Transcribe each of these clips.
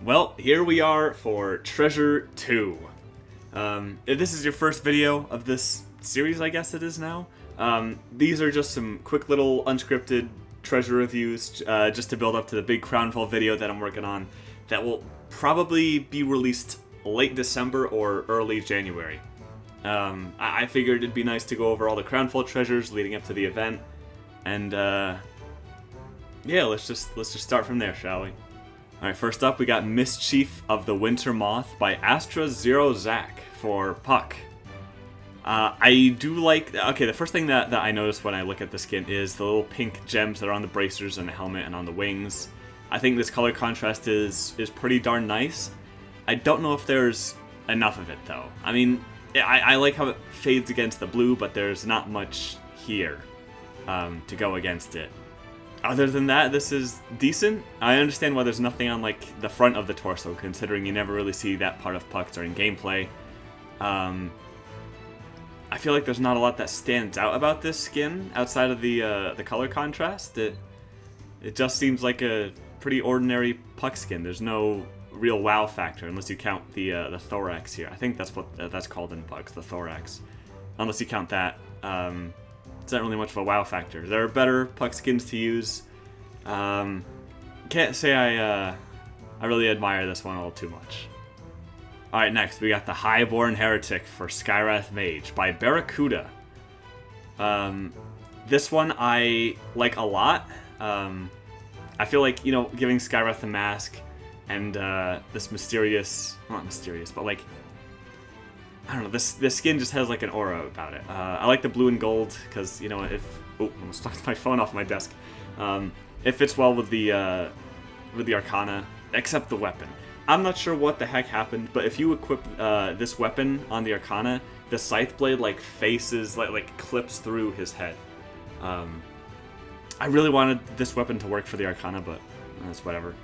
Well, here we are for Treasure 2. If this is your first video of this series, I guess it is now, these are just some quick little unscripted treasure reviews just to build up to the big Crownfall video that I'm working on that will probably be released late December or early January. I figured it'd be nice to go over all the Crownfall treasures leading up to the event, and yeah, let's just start from there, shall we? Alright, first up we got Mischief of the Winter Moth by Astra Zero Zach for Puck. I do like... Okay, the first thing that I notice when I look at the skin is the little pink gems that are on the bracers and the helmet and on the wings. I think this color contrast is pretty darn nice. I don't know if there's enough of it, though. I mean, I like how it fades against the blue, but there's not much here to go against it. Other than that, this is decent. I understand why there's nothing on like the front of the torso, considering you never really see that part of Puck during gameplay. I feel like there's not a lot that stands out about this skin outside of the color contrast. It just seems like a pretty ordinary Puck skin. There's no real wow factor unless you count the thorax here. I think that's what that's called in Pucks, the thorax. Unless you count that. It's not really much of a wow factor. There are better Puck skins to use. Can't say I really admire this one all too much. Alright, next we got the Highborn Heretic for Skywrath Mage by Barracuda. This one I like a lot. I feel like, you know, giving Skywrath the mask and this mysterious, well, not mysterious, but like, I don't know, this skin just has like an aura about it. I like the blue and gold because, you know, if... Oh, I almost knocked my phone off my desk. It fits well with the Arcana, except the weapon. I'm not sure what the heck happened, but if you equip this weapon on the Arcana, the Scythe Blade like faces, like clips through his head. I really wanted this weapon to work for the Arcana, but that's whatever.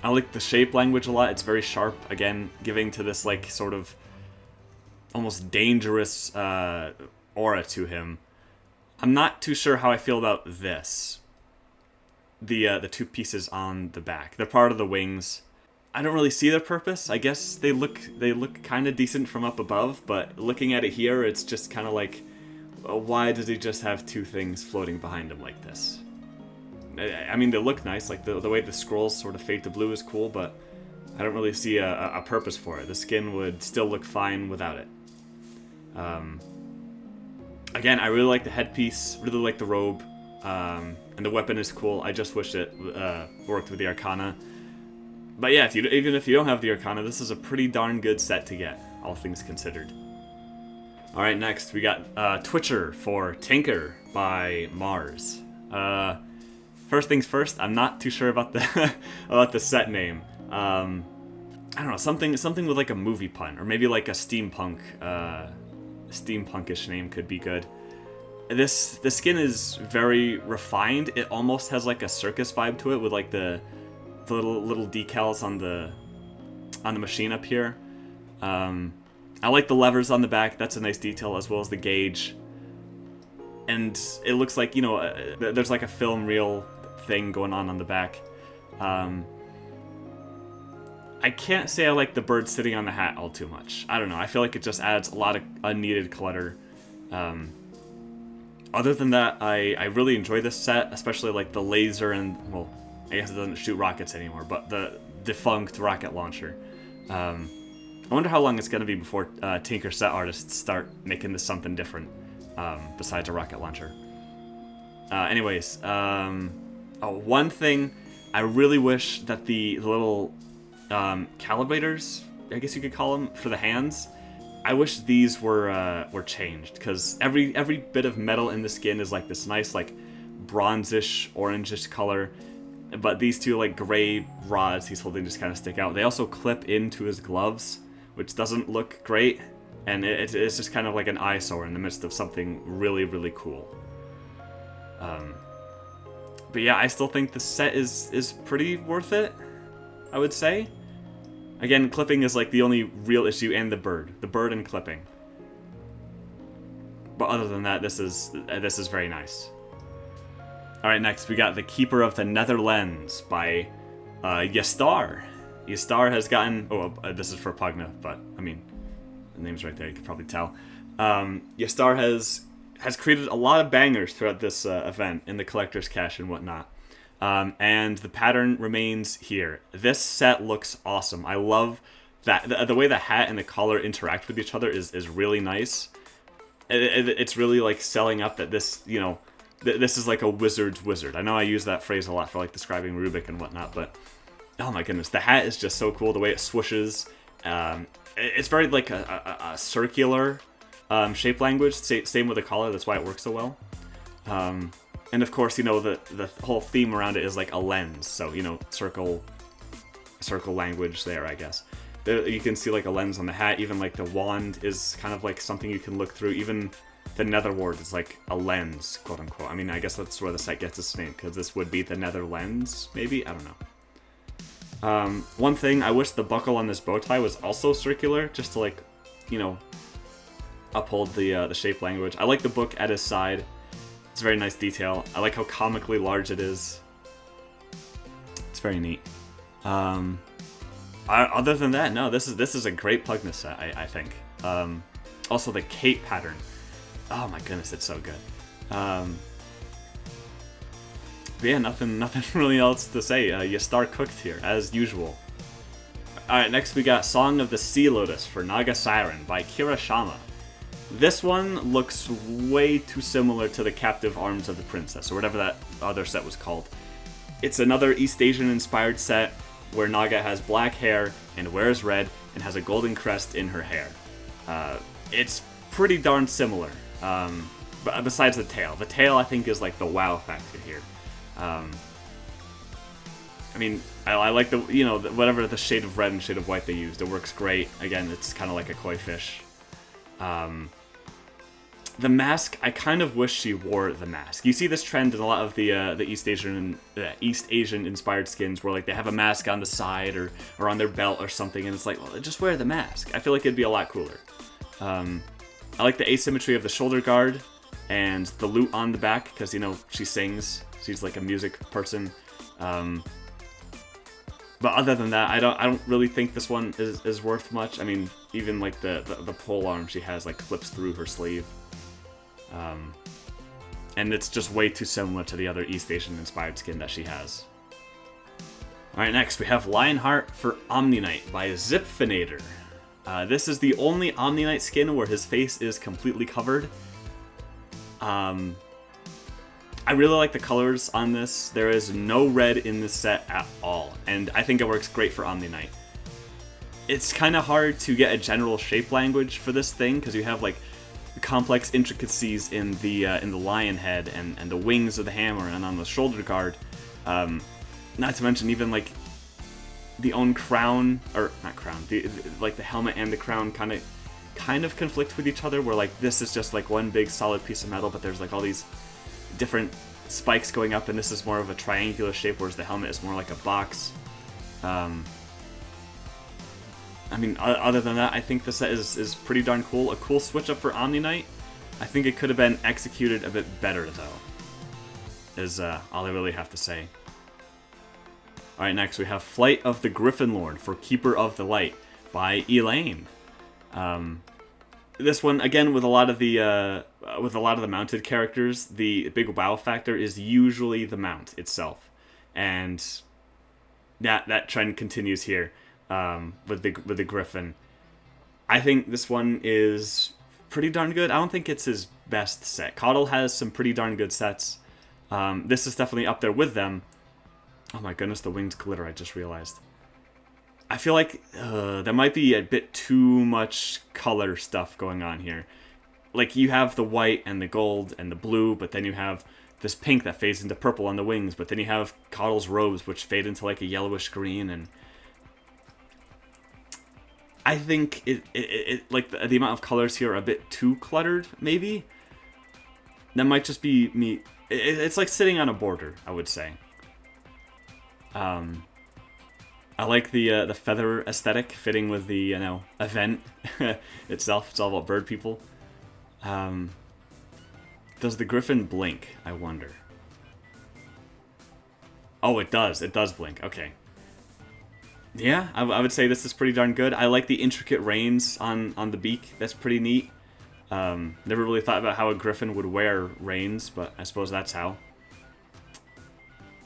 I like the shape language a lot. It's very sharp, again, giving to this like sort of almost dangerous aura to him. I'm not too sure how I feel about this. The two pieces on the back. They're part of the wings. I don't really see their purpose. I guess they look kind of decent from up above, but looking at it here, it's just kind of like, why does he just have two things floating behind him like this? I mean, they look nice, like the way the scrolls sort of fade to blue is cool, but I don't really see a purpose for it. The skin would still look fine without it. Again, I really like the headpiece, really like the robe, and the weapon is cool. I just wish it worked with the Arcana. But yeah, even if you don't have the Arcana, this is a pretty darn good set to get, all things considered. Alright, next we got Twitcher for Tinker by Mars. First things first, I'm not too sure about the about the set name. I don't know, something with like a movie pun, or maybe like a steampunkish name could be good. The skin is very refined. It almost has like a circus vibe to it, with like the little decals on the machine up here. I like the levers on the back. That's a nice detail, as well as the gauge. And it looks like, you know, there's like a film reel thing going on the back. I can't say I like the bird sitting on the hat all too much. I don't know. I feel like it just adds a lot of unneeded clutter. Other than that, I really enjoy this set, especially like the laser and, well, I guess it doesn't shoot rockets anymore, but the defunct rocket launcher. I wonder how long it's going to be before Tinker set artists start making this something different besides a rocket launcher. Anyways, one thing, I really wish that the little calibrators, I guess you could call them, for the hands, I wish these were changed, because every bit of metal in the skin is like this nice like bronzish, orangish color, but these two like gray rods he's holding just kind of stick out. They also clip into his gloves, which doesn't look great, and it's just kind of like an eyesore in the midst of something really, really cool. But yeah, I still think the set is pretty worth it, I would say. Again, clipping is like the only real issue, and the bird and clipping. But other than that, this is very nice. Alright, next we got The Keeper of the Netherlands by Yastar. Yastar has gotten... Oh, this is for Pugna, but, I mean, the name's right there, you can probably tell. Yastar has created a lot of bangers throughout this event in the collector's cache and whatnot. And the pattern remains here. This set looks awesome. I love that. The way the hat and the collar interact with each other is really nice. It's really like selling up that this, you know, this is like a wizard's wizard. I know I use that phrase a lot for like describing Rubik and whatnot, but oh my goodness, the hat is just so cool. The way it swooshes. It's very like a circular shape language. Same with the collar. That's why it works so well. And of course, you know, the whole theme around it is like a lens. So, you know, circle language there, I guess. You can see like a lens on the hat. Even like the wand is kind of like something you can look through. Even the nether wart is like a lens, quote unquote. I mean, I guess that's where the set gets its name, because this would be the nether lens, maybe? I don't know. One thing, I wish the buckle on this bow tie was also circular, just to like, you know, uphold the shape language. I like the book at his side. It's a very nice detail. I like how comically large it is. It's very neat. Other than that, no, this is a great Pugna set, I think. Also, the cape pattern. Oh my goodness, it's so good. But yeah, nothing really else to say. Yastar cooked here, as usual. Alright, next we got Song of the Sea Lotus for Naga Siren by Kirashama. This one looks way too similar to the Captive Arms of the Princess, or whatever that other set was called. It's another East Asian inspired set where Naga has black hair and wears red and has a golden crest in her hair. It's pretty darn similar, but besides the tail. The tail, I think, is like the wow factor here. I mean, I like the, you know, whatever the shade of red and shade of white they used. It works great. Again, it's kind of like a koi fish. The mask, I kind of wish she wore the mask. You see this trend in a lot of the East Asian inspired skins where like they have a mask on the side or on their belt or something, and it's like, well, just wear the mask. I feel like it'd be a lot cooler. I like the asymmetry of the shoulder guard and the lute on the back, because, you know, she sings. She's like a music person. But other than that, I don't really think this one is worth much. I mean, even like the pole arm she has like clips through her sleeve. And it's just way too similar to the other East Asian inspired skin that she has. Alright, next we have Lionheart for Omni Knight by Zipfinator. This is the only Omni Knight skin where his face is completely covered. I really like the colors on this. There is no red in this set at all, and I think it works great for Omni Knight. It's kind of hard to get a general shape language for this thing, because you have like complex intricacies in the lion head and the wings of the hammer and on the shoulder guard. Not to mention even like the own crown, or not crown, like the helmet and the crown kind of conflict with each other, where like this is just like one big solid piece of metal, but there's like all these different spikes going up, and this is more of a triangular shape, whereas the helmet is more like a box. I mean, other than that, I think this set is pretty darn cool. A cool switch up for Omni Knight. I think it could have been executed a bit better, though, is all I really have to say. Alright, next we have Flight of the Griffin Lord for Keeper of the Light by Elaine. This one, again, with a lot of the mounted characters, the big wow factor is usually the mount itself, and that trend continues here. With the Griffin. I think this one is pretty darn good. I don't think it's his best set. Coddle has some pretty darn good sets. This is definitely up there with them. Oh my goodness, the winged glitter, I just realized. I feel like there might be a bit too much color stuff going on here. Like, you have the white and the gold and the blue, but then you have this pink that fades into purple on the wings, but then you have Coddle's robes, which fade into like a yellowish green, and I think it like the amount of colors here are a bit too cluttered, maybe. That might just be me. It's like sitting on a border, I would say. I like the feather aesthetic fitting with the, you know, event itself. It's all about bird people. Does the griffin blink, I wonder? Oh, it does. It does blink. Okay. Yeah, I would say this is pretty darn good. I like the intricate reins on the beak. That's pretty neat. Never really thought about how a griffin would wear reins, but I suppose that's how.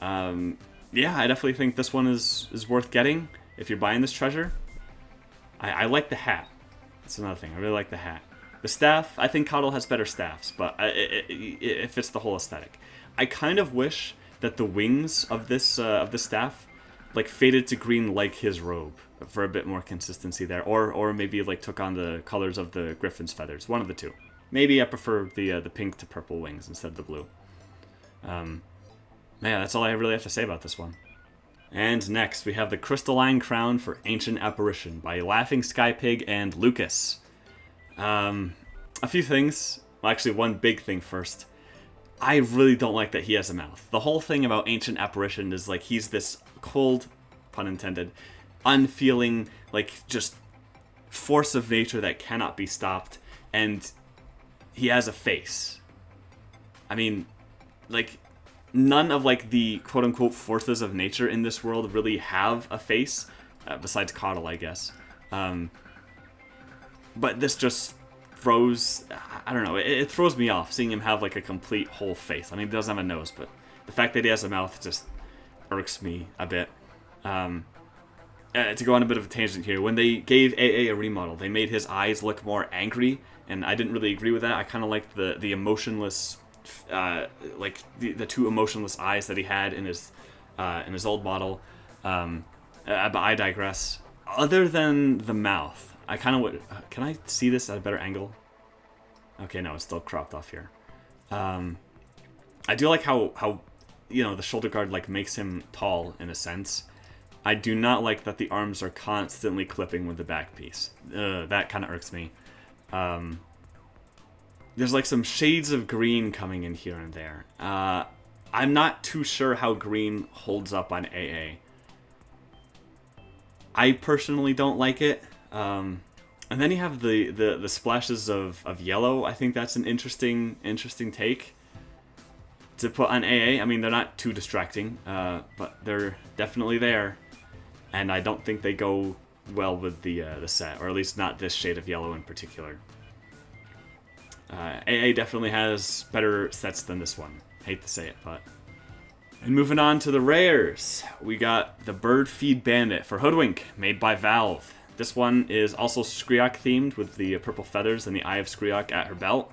Yeah, I definitely think this one is worth getting if you're buying this treasure. I like the hat. That's another thing. I really like the hat. The staff, I think Coddle has better staffs, but it fits the whole aesthetic. I kind of wish that the wings of this staff like faded to green like his robe for a bit more consistency there, or maybe like took on the colors of the griffin's feathers. One of the two. Maybe I prefer the pink to purple wings instead of the blue. Yeah, that's all I really have to say about this one. And next, we have the Crystalline Crown for Ancient Apparition by Laughing Sky Pig and Lucas. A few things. Well, actually, one big thing first. I really don't like that he has a mouth. The whole thing about Ancient Apparition is like he's this cold, pun intended, unfeeling, like just force of nature that cannot be stopped, and he has a face. I mean, like, none of like the quote-unquote forces of nature in this world really have a face, besides Coddle, I guess. But this just throws, I don't know, it throws me off seeing him have like a complete whole face. I mean, he doesn't have a nose, but the fact that he has a mouth just irks me a bit. To go on a bit of a tangent here, when they gave AA a remodel, they made his eyes look more angry, and I didn't really agree with that. I kind of liked the emotionless, like the two emotionless eyes that he had in his old model. But I digress. Other than the mouth, I kind of would. Can I see this at a better angle? Okay, no, it's still cropped off here. I do like how you know the shoulder guard like makes him tall in a sense. I do not like that the arms are constantly clipping with the back piece. That kind of irks me. There's like some shades of green coming in here and there. I'm not too sure how green holds up on AA. I personally don't like it. And then you have the splashes of yellow. I think that's an interesting take to put on AA. I mean, they're not too distracting, but they're definitely there. And I don't think they go well with the set, or at least not this shade of yellow in particular. AA definitely has better sets than this one. Hate to say it, but... And moving on to the rares, we got the Bird Feed Bandit for Hoodwink, made by Valve. This one is also Skriok themed with the purple feathers and the Eye of Skriok at her belt.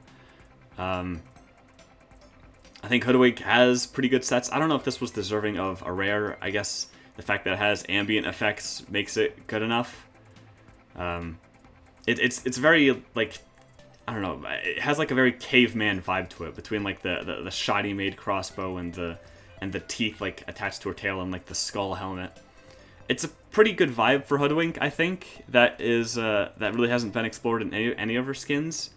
I think Hoodwink has pretty good sets. I don't know if this was deserving of a rare. I guess the fact that it has ambient effects makes it good enough. It's very, like, I don't know, it has like a very caveman vibe to it, between like the shoddy made crossbow and the teeth like attached to her tail and like the skull helmet. It's a pretty good vibe for Hoodwink, I think, that is that really hasn't been explored in any of her skins.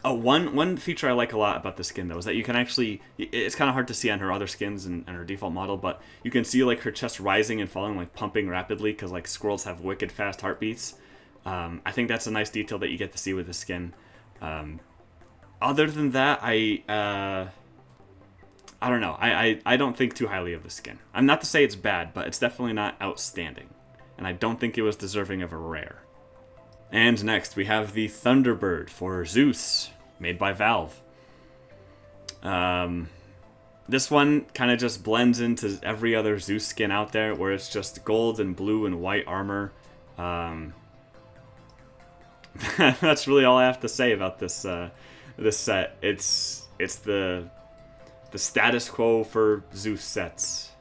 One feature I like a lot about this skin, though, is that you can actually... It's kind of hard to see on her other skins and her default model, but you can see, like, her chest rising and falling, like, pumping rapidly, because, like, squirrels have wicked fast heartbeats. I think that's a nice detail that you get to see with the skin. Other than that, I don't know. I don't think too highly of the skin. I'm not to say it's bad, but it's definitely not outstanding. And I don't think it was deserving of a rare. And next, we have the Thunderbird for Zeus, made by Valve. This one kind of just blends into every other Zeus skin out there, where it's just gold and blue and white armor. That's really all I have to say about this set. It's the status quo for Zeus sets.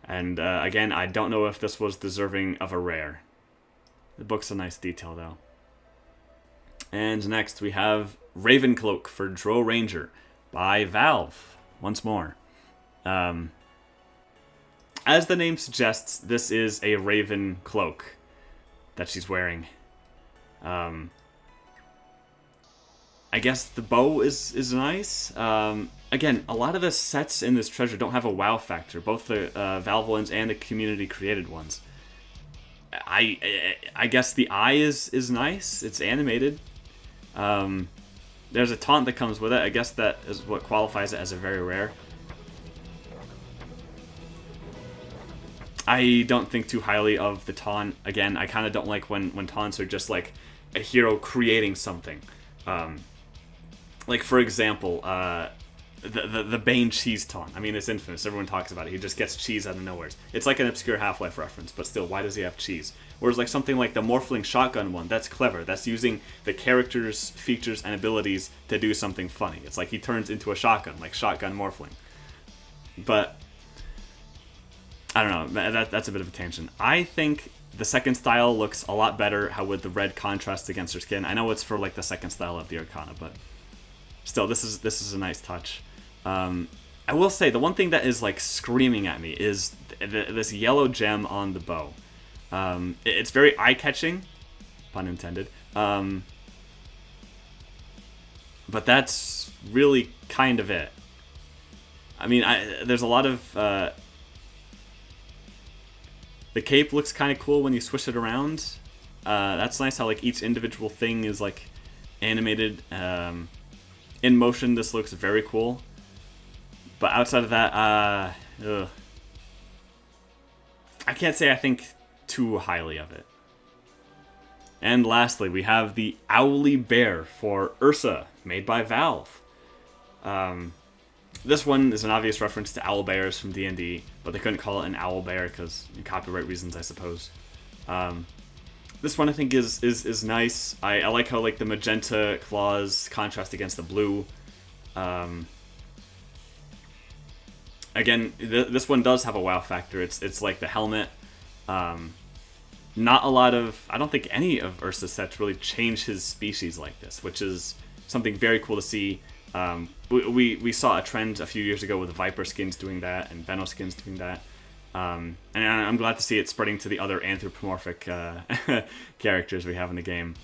And again, I don't know if this was deserving of a rare. The book's a nice detail, though. And next, we have Ravencloak for Drow Ranger by Valve, once more. As the name suggests, this is a raven cloak that she's wearing. I guess the bow is nice. Again, a lot of the sets in this treasure don't have a wow factor, both the Valve ones and the community-created ones. I guess the eye is nice. It's animated. There's a taunt that comes with it. I guess that is what qualifies it as a very rare. I don't think too highly of the taunt. Again, I kind of don't like when taunts are just like a hero creating something. Like, for example, the Bane cheese taunt. I mean, it's infamous. Everyone talks about it. He just gets cheese out of nowhere. It's like an obscure Half-Life reference, but still, why does he have cheese? Whereas like something like the Morphling shotgun one, that's clever. That's using the character's features and abilities to do something funny. It's like he turns into a shotgun, like Shotgun Morphling. But I don't know. That's a bit of a tangent. I think the second style looks a lot better how with the red contrast against her skin. I know it's for like the second style of the Arcana, but still, this is a nice touch. I will say the one thing that is like screaming at me is this yellow gem on the bow. It's very eye-catching, pun intended. But that's really kind of it. I mean, there's a lot of the cape looks kind of cool when you swish it around. That's nice how like each individual thing is like animated. In motion, this looks very cool. But outside of that, I can't say I think too highly of it. And lastly, we have the Owly Bear for Ursa, made by Valve. This one is an obvious reference to owl bears from D&D, but they couldn't call it an owl bear because copyright reasons, I suppose. This one I think is nice. I like how like the magenta claws contrast against the blue. Again, this one does have a wow factor. It's like the helmet. Not a lot of... I don't think any of Ursa's sets really change his species like this, which is something very cool to see. We saw a trend a few years ago with the Viper skins doing that and Venom skins doing that. And I'm glad to see it spreading to the other anthropomorphic characters we have in the game.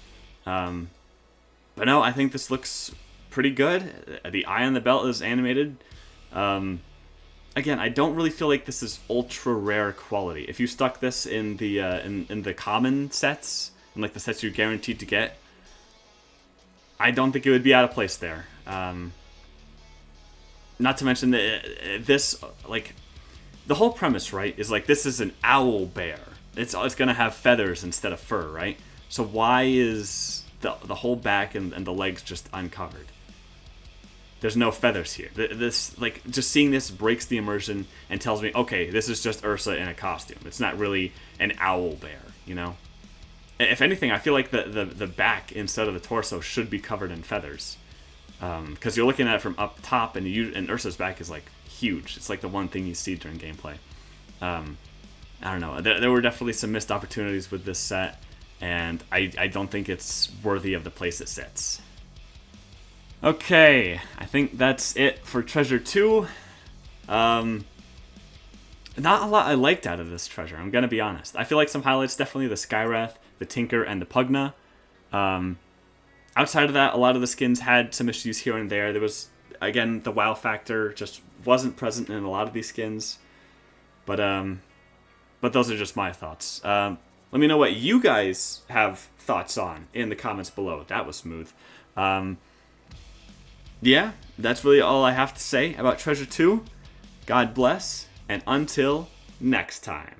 But no, I think this looks pretty good. The eye on the belt is animated. Again, I don't really feel like this is ultra rare quality. If you stuck this in the in the common sets, and like the sets you're guaranteed to get, I don't think it would be out of place there. Not to mention that this, like, the whole premise, right, is like this is an owl bear. It's gonna have feathers instead of fur, right? So why is the whole back and the legs just uncovered? There's no feathers here. This, like, just seeing this breaks the immersion and tells me, okay, this is just Ursa in a costume. It's not really an owl bear, you know? If anything, I feel like the back instead of the torso should be covered in feathers. Because you're looking at it from up top, and Ursa's back is, like, huge. It's, like, the one thing you see during gameplay. I don't know. There were definitely some missed opportunities with this set, and I don't think it's worthy of the place it sits. Okay, I think that's it for Treasure 2. Not a lot I liked out of this treasure, I'm gonna be honest. I feel like some highlights, definitely the Skywrath, the Tinker, and the Pugna. Outside of that, a lot of the skins had some issues here and there. There was, again, the wow factor just wasn't present in a lot of these skins. But those are just my thoughts. Let me know what you guys have thoughts on in the comments below. That was smooth. Yeah, that's really all I have to say about Treasure 2. God bless, and until next time.